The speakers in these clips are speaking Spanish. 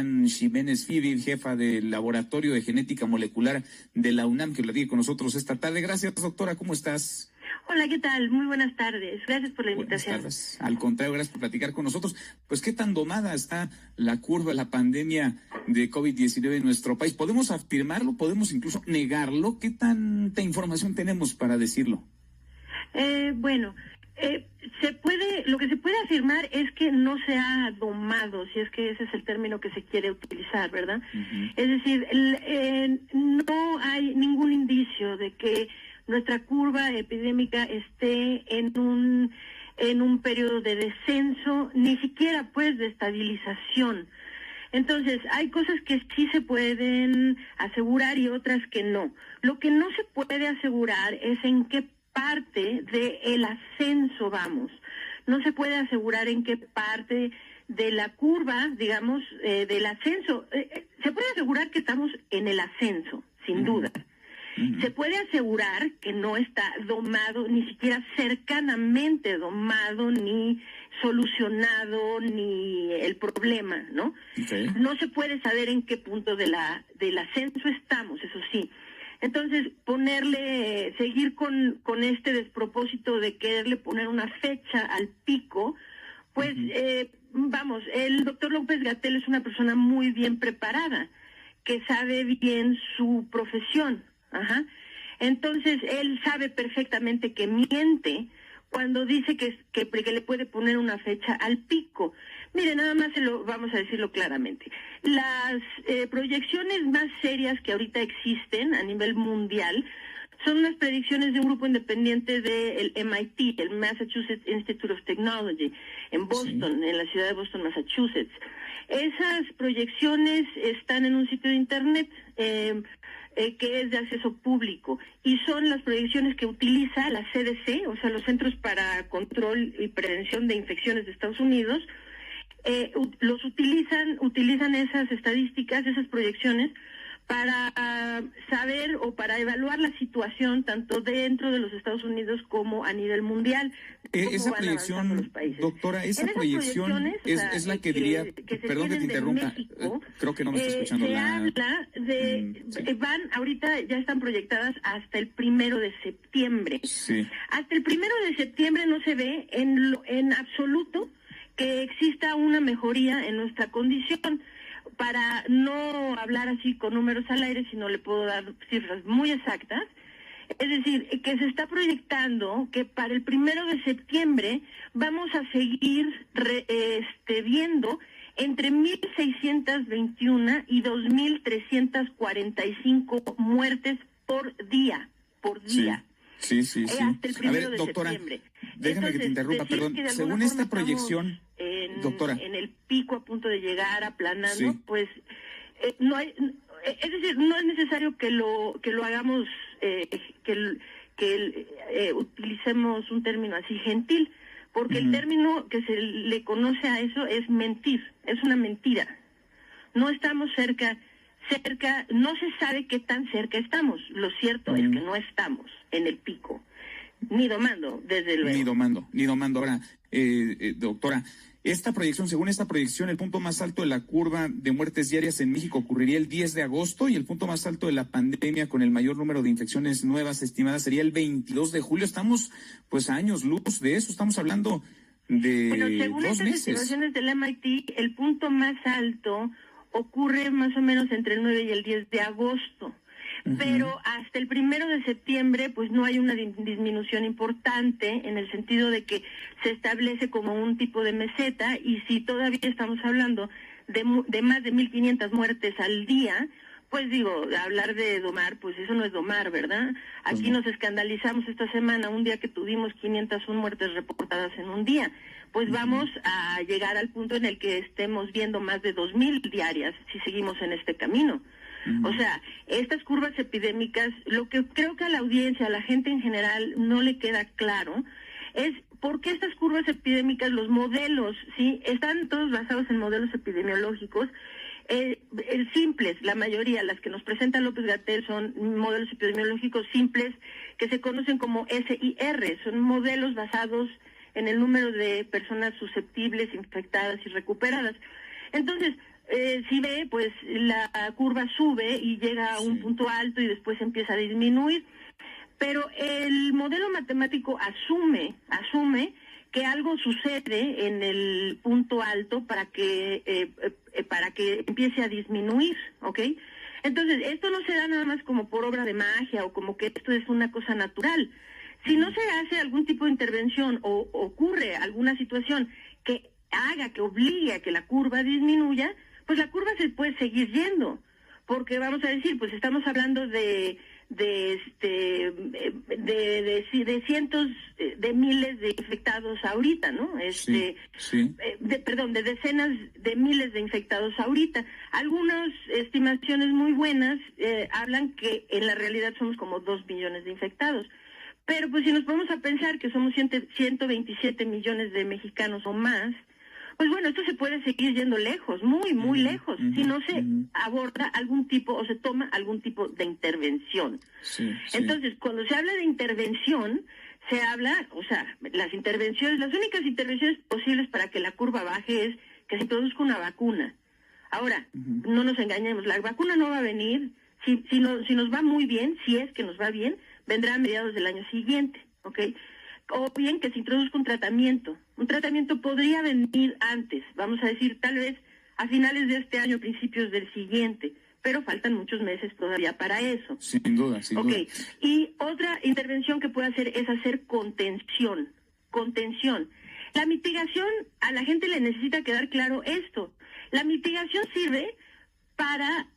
Ximénez Fidi, jefa del Laboratorio de Genética Molecular de la UNAM, que platique con nosotros esta tarde. Gracias, doctora, ¿cómo estás? Hola, ¿qué tal? Muy buenas tardes. Gracias por la invitación. Buenas tardes. Al contrario, gracias por platicar con nosotros. Pues, ¿qué tan domada está la curva, la pandemia de COVID-19 en nuestro país? ¿Podemos afirmarlo? ¿Podemos incluso negarlo? ¿Qué tanta información tenemos para decirlo? Lo que se puede afirmar es que no se ha domado, si es que ese es el término que se quiere utilizar, ¿verdad? Uh-huh. Es decir, no hay ningún indicio de que nuestra curva epidémica esté en un periodo de descenso, ni siquiera pues de estabilización. Entonces, hay cosas que sí se pueden asegurar y otras que no. Lo que no se puede asegurar es en qué parte del ascenso vamos. No se puede asegurar en qué parte de la curva, digamos, del ascenso. Se puede asegurar que estamos en el ascenso, sin duda. Se puede asegurar que no está domado, ni siquiera cercanamente domado, ni solucionado, ni el problema, ¿no? Okay. No se puede saber en qué punto del ascenso estamos, eso sí. Entonces, seguir con este despropósito de quererle poner una fecha al pico, pues, el doctor López-Gatell es una persona muy bien preparada, que sabe bien su profesión. Ajá. Entonces, él sabe perfectamente que miente cuando dice que le puede poner una fecha al pico. Mire, nada más vamos a decirlo claramente. Las proyecciones más serias que ahorita existen a nivel mundial son unas predicciones de un grupo independiente del MIT, el Massachusetts Institute of Technology, en Boston, sí, en la ciudad de Boston, Massachusetts. Esas proyecciones están en un sitio de internet que es de acceso público, y son las proyecciones que utiliza la CDC, o sea, los Centros para Control y Prevención de Infecciones de Estados Unidos. Utilizan esas estadísticas, esas proyecciones, para saber o para evaluar la situación tanto dentro de los Estados Unidos como a nivel mundial. Esa proyección, doctora, esa proyección es la que diría, perdón que te interrumpa, México, creo que no me está escuchando. Se habla de, ahorita ya están proyectadas hasta el 1 de septiembre. Sí. Hasta el 1 de septiembre no se ve en absoluto que exista una mejoría en nuestra condición. Para no hablar así con números al aire, sino le puedo dar cifras muy exactas, es decir, que se está proyectando que para el 1 de septiembre vamos a seguir viendo entre 1,621 y 2,345 muertes por día. Sí. Hasta el 1 de doctora, septiembre. Déjame que te interrumpa, perdón. Según esta proyección, doctora, en el pico a punto de llegar, aplanando, sí, pues no hay, es decir, no es necesario que lo hagamos, utilicemos un término así gentil, porque el término que se le conoce a eso es mentir, es una mentira. No estamos cerca, no se sabe qué tan cerca estamos. Lo cierto es que no estamos en el pico. Ni domando, desde luego. Ni domando. Ahora, doctora, según esta proyección, el punto más alto de la curva de muertes diarias en México ocurriría el 10 de agosto y el punto más alto de la pandemia con el mayor número de infecciones nuevas estimadas sería el 22 de julio. Estamos, pues, a años luz de eso. Estamos hablando de 2 meses. Pero según estas estimaciones del MIT, el punto más alto ocurre más o menos entre el 9 y el 10 de agosto. Pero hasta el 1 de septiembre, pues no hay una disminución importante en el sentido de que se establece como un tipo de meseta, y si todavía estamos hablando de más de 1,500 muertes al día, pues digo, hablar de domar, pues eso no es domar, ¿verdad? Aquí nos escandalizamos esta semana, un día que tuvimos 501 muertes reportadas en un día. Pues vamos a llegar al punto en el que estemos viendo más de 2,000 diarias si seguimos en este camino. O sea, estas curvas epidémicas, lo que creo que a la audiencia, a la gente en general, no le queda claro, es por qué estas curvas epidémicas, los modelos, ¿sí? Están todos basados en modelos epidemiológicos, simples, la mayoría, las que nos presenta López-Gatell son modelos epidemiológicos simples que se conocen como SIR, son modelos basados en el número de personas susceptibles, infectadas y recuperadas. Entonces, si ve, pues la curva sube y llega a un punto alto y después empieza a disminuir. Pero el modelo matemático asume que algo sucede en el punto alto para que empiece a disminuir, ¿ok? Entonces, esto no se da nada más como por obra de magia o como que esto es una cosa natural. Si no se hace algún tipo de intervención o ocurre alguna situación que haga, que obligue a que la curva disminuya, pues la curva se puede seguir yendo, porque vamos a decir, pues estamos hablando de cientos de miles de infectados ahorita, ¿no? Sí. De decenas de miles de infectados ahorita. Algunas estimaciones muy buenas hablan que en la realidad somos como 2 millones de infectados. Pero pues si nos ponemos a pensar que somos 127 millones de mexicanos o más, pues bueno, esto se puede seguir yendo lejos, muy lejos, si no se aborda algún tipo o se toma algún tipo de intervención. Entonces, cuando se habla de intervención, se habla, o sea, las únicas intervenciones posibles para que la curva baje es que se produzca una vacuna. Ahora, no nos engañemos, la vacuna no va a venir, si nos va muy bien, si es que nos va bien, vendrá a mediados del año siguiente, ¿ok? O bien que se introduzca un tratamiento. Un tratamiento podría venir antes, vamos a decir, tal vez a finales de este año, principios del siguiente, pero faltan muchos meses todavía para eso. Sin duda. Y otra intervención que puede hacer es hacer contención. La mitigación, a la gente le necesita quedar claro esto. La mitigación sirve para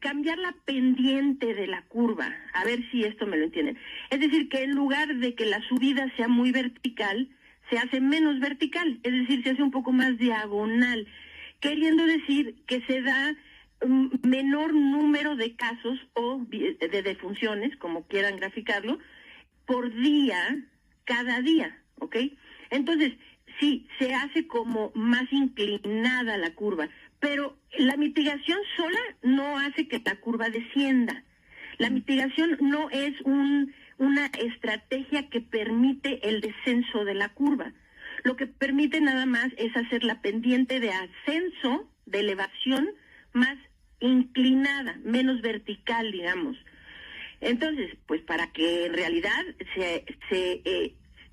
cambiar la pendiente de la curva, a ver si esto me lo entienden. Es decir, que en lugar de que la subida sea muy vertical, se hace menos vertical, es decir, se hace un poco más diagonal, queriendo decir que se da menor número de casos o de defunciones, como quieran graficarlo, por día, cada día, ¿ok? Entonces, sí, se hace como más inclinada la curva, pero la mitigación sola no hace que la curva descienda. La mitigación no es una estrategia que permite el descenso de la curva. Lo que permite nada más es hacer la pendiente de ascenso, de elevación, más inclinada, menos vertical, digamos. Entonces, pues para que en realidad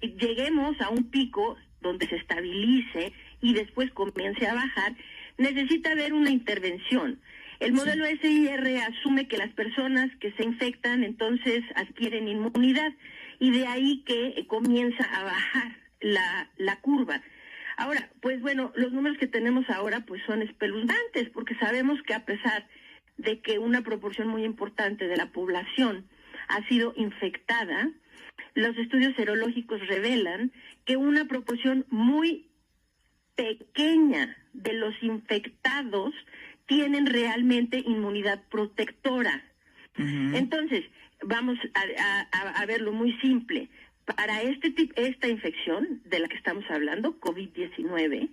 lleguemos a un pico donde se estabilice y después comience a bajar, necesita haber una intervención. El modelo SIR asume que las personas que se infectan entonces adquieren inmunidad y de ahí que comienza a bajar la curva. Ahora, pues bueno, los números que tenemos ahora pues son espeluznantes porque sabemos que a pesar de que una proporción muy importante de la población ha sido infectada, los estudios serológicos revelan que una proporción muy pequeña de los infectados tienen realmente inmunidad protectora. Entonces, vamos a verlo muy simple. Para esta infección de la que estamos hablando, COVID-19,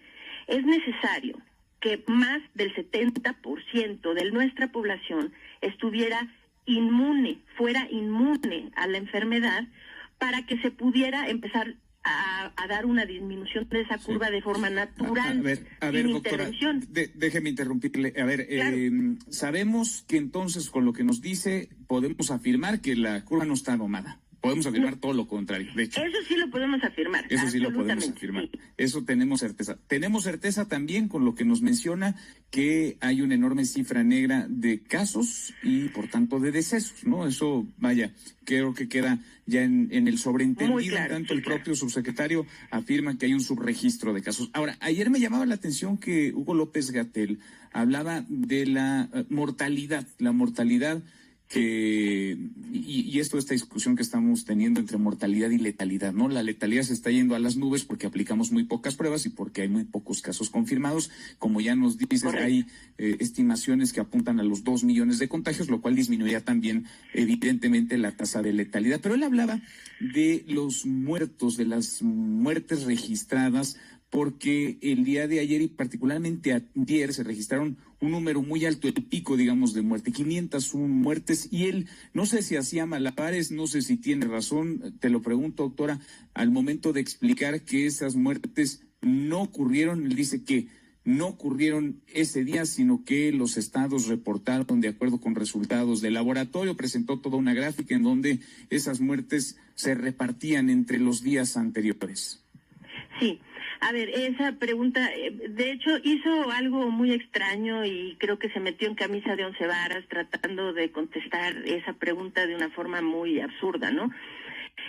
es necesario que más del 70% de nuestra población estuviera fuera inmune a la enfermedad para que se pudiera empezar a dar una disminución de esa curva de forma natural. A ver, doctora, déjeme interrumpirle. A ver, claro. Sabemos que entonces con lo que nos dice podemos afirmar que la curva no está domada. Podemos afirmar todo lo contrario, de hecho. Eso sí lo podemos afirmar. Eso sí lo podemos afirmar. Sí. Eso tenemos certeza. Tenemos certeza también con lo que nos menciona que hay una enorme cifra negra de casos y, por tanto, de decesos, ¿no? Eso, vaya, creo que queda ya en el sobreentendido. Claro, tanto el propio subsecretario afirma que hay un subregistro de casos. Ahora, ayer me llamaba la atención que Hugo López-Gatell hablaba de la mortalidad y esta discusión que estamos teniendo entre mortalidad y letalidad, ¿no? La letalidad se está yendo a las nubes porque aplicamos muy pocas pruebas y porque hay muy pocos casos confirmados. Como ya nos dices, hay estimaciones que apuntan a los 2 millones de contagios, lo cual disminuiría también evidentemente la tasa de letalidad. Pero él hablaba de los muertos, de las muertes registradas, porque el día de ayer y particularmente ayer se registraron un número muy alto, el pico, digamos, de muerte, 501 muertes, y él, no sé si hacía malabares, no sé si tiene razón, te lo pregunto, doctora, al momento de explicar que esas muertes no ocurrieron, él dice que no ocurrieron ese día, sino que los estados reportaron de acuerdo con resultados del laboratorio. Presentó toda una gráfica en donde esas muertes se repartían entre los días anteriores. Sí, a ver, esa pregunta, de hecho, hizo algo muy extraño y creo que se metió en camisa de 11 varas tratando de contestar esa pregunta de una forma muy absurda, ¿no?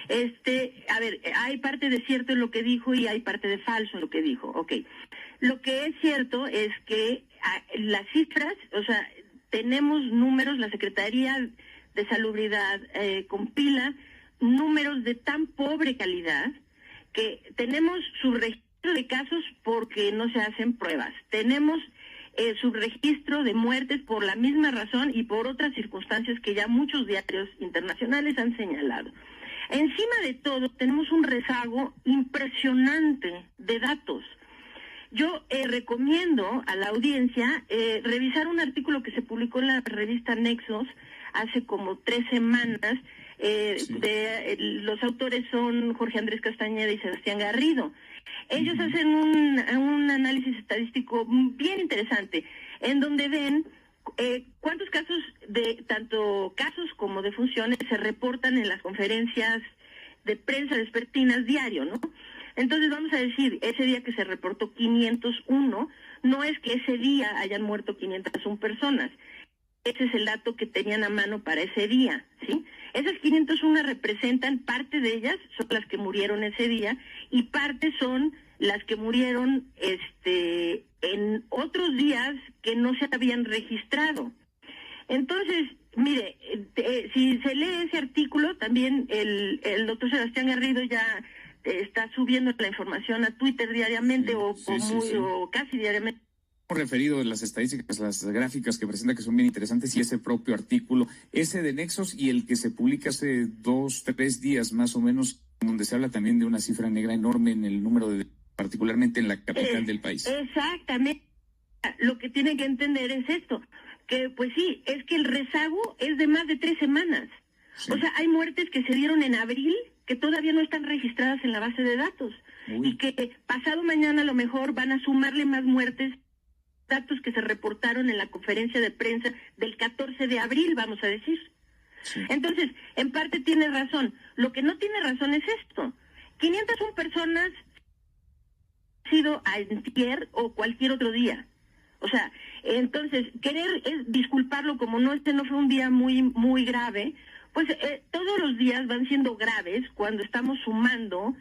A ver, hay parte de cierto en lo que dijo y hay parte de falso en lo que dijo. Ok, lo que es cierto es que las cifras, o sea, tenemos números, la Secretaría de Salubridad compila números de tan pobre calidad que tenemos subregistro de casos porque no se hacen pruebas. Tenemos subregistro de muertes por la misma razón y por otras circunstancias que ya muchos diarios internacionales han señalado. Encima de todo, tenemos un rezago impresionante de datos. Yo recomiendo a la audiencia revisar un artículo que se publicó en la revista Nexos hace como 3 semanas. Sí. Los autores son Jorge Andrés Castañeda y Sebastián Garrido. Ellos hacen un análisis estadístico bien interesante, en donde ven cuántos casos, tanto casos como defunciones, se reportan en las conferencias de prensa vespertinas diario, ¿no? Entonces vamos a decir, ese día que se reportó 501, no es que ese día hayan muerto 501 personas. Ese es el dato que tenían a mano para ese día, ¿sí? Esas 501 representan, parte de ellas son las que murieron ese día y parte son las que murieron en otros días que no se habían registrado. Entonces, mire, si se lee ese artículo, también el doctor Sebastián Garrido ya está subiendo la información a Twitter diariamente o casi diariamente. Referido a las estadísticas, las gráficas que presenta que son bien interesantes y ese propio artículo, ese de Nexos y el que se publica hace 2, 3 días más o menos, donde se habla también de una cifra negra enorme en el número particularmente en la capital del país. Exactamente. Lo que tienen que entender es esto, que pues sí, es que el rezago es de más de 3 semanas. Sí. O sea, hay muertes que se dieron en abril que todavía no están registradas en la base de datos. Uy. Y que pasado mañana a lo mejor van a sumarle más muertes, datos que se reportaron en la conferencia de prensa del 14 de abril, vamos a decir. Sí. Entonces, en parte tiene razón. Lo que no tiene razón es esto. 501 personas han sido antier o cualquier otro día. O sea, entonces, querer disculparlo como no fue un día muy grave, pues todos los días van siendo graves cuando estamos sumando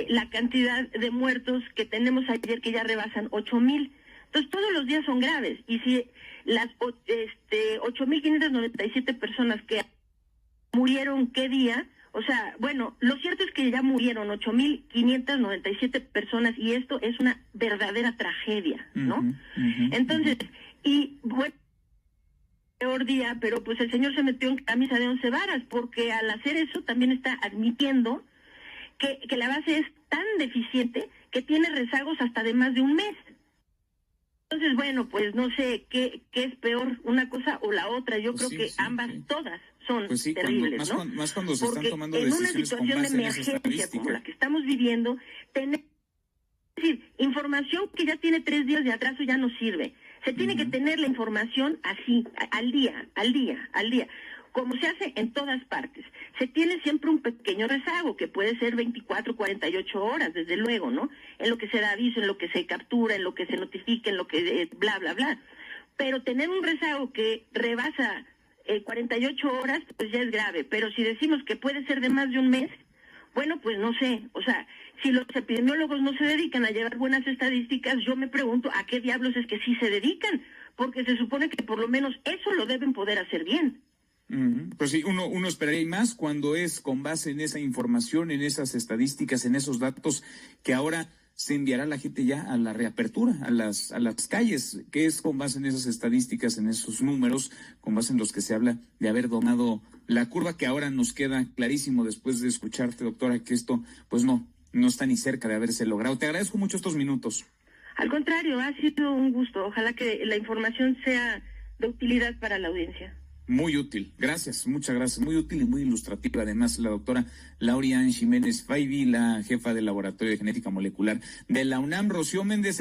la cantidad de muertos que tenemos ayer, que ya rebasan 8,000. Entonces, todos los días son graves. Y si las 8,597 personas que murieron, ¿qué día? O sea, bueno, lo cierto es que ya murieron 8,597 personas y esto es una verdadera tragedia, ¿no? Entonces, y bueno, peor día, pero pues el señor se metió en camisa de 11 varas, porque al hacer eso también está admitiendo que la base es tan deficiente que tiene rezagos hasta de más de un mes. Entonces, bueno, pues no sé qué es peor, una cosa o la otra. Yo creo que ambas, todas son terribles, ¿no? Más cuando se porque están tomando en una decisiones situación con de base en esa emergencia como la que estamos viviendo, es decir, información que ya tiene 3 días de atraso ya no sirve. Se tiene que tener la información así, al día, como se hace en todas partes. Se tiene siempre un pequeño rezago, que puede ser 24, 48 horas, desde luego, ¿no? En lo que se da aviso, en lo que se captura, en lo que se notifica, en lo que bla, bla, bla. Pero tener un rezago que rebasa 48 horas, pues ya es grave. Pero si decimos que puede ser de más de un mes, bueno, pues no sé. O sea, si los epidemiólogos no se dedican a llevar buenas estadísticas, yo me pregunto a qué diablos es que sí se dedican, porque se supone que por lo menos eso lo deben poder hacer bien. Pues sí, uno esperaría y más cuando es con base en esa información, en esas estadísticas, en esos datos que ahora se enviará a la gente ya a la reapertura, a las calles, que es con base en esas estadísticas, en esos números, con base en los que se habla de haber domado la curva, que ahora nos queda clarísimo después de escucharte, doctora, que esto pues no está ni cerca de haberse logrado. Te agradezco mucho estos minutos. Al contrario, ha sido un gusto. Ojalá que la información sea de utilidad para la audiencia. Muy útil, gracias, muchas gracias, muy útil y muy ilustrativa. Además, la doctora Laurian Ximénez Faibi, la jefa del Laboratorio de Genética Molecular de la UNAM, Rocío Méndez.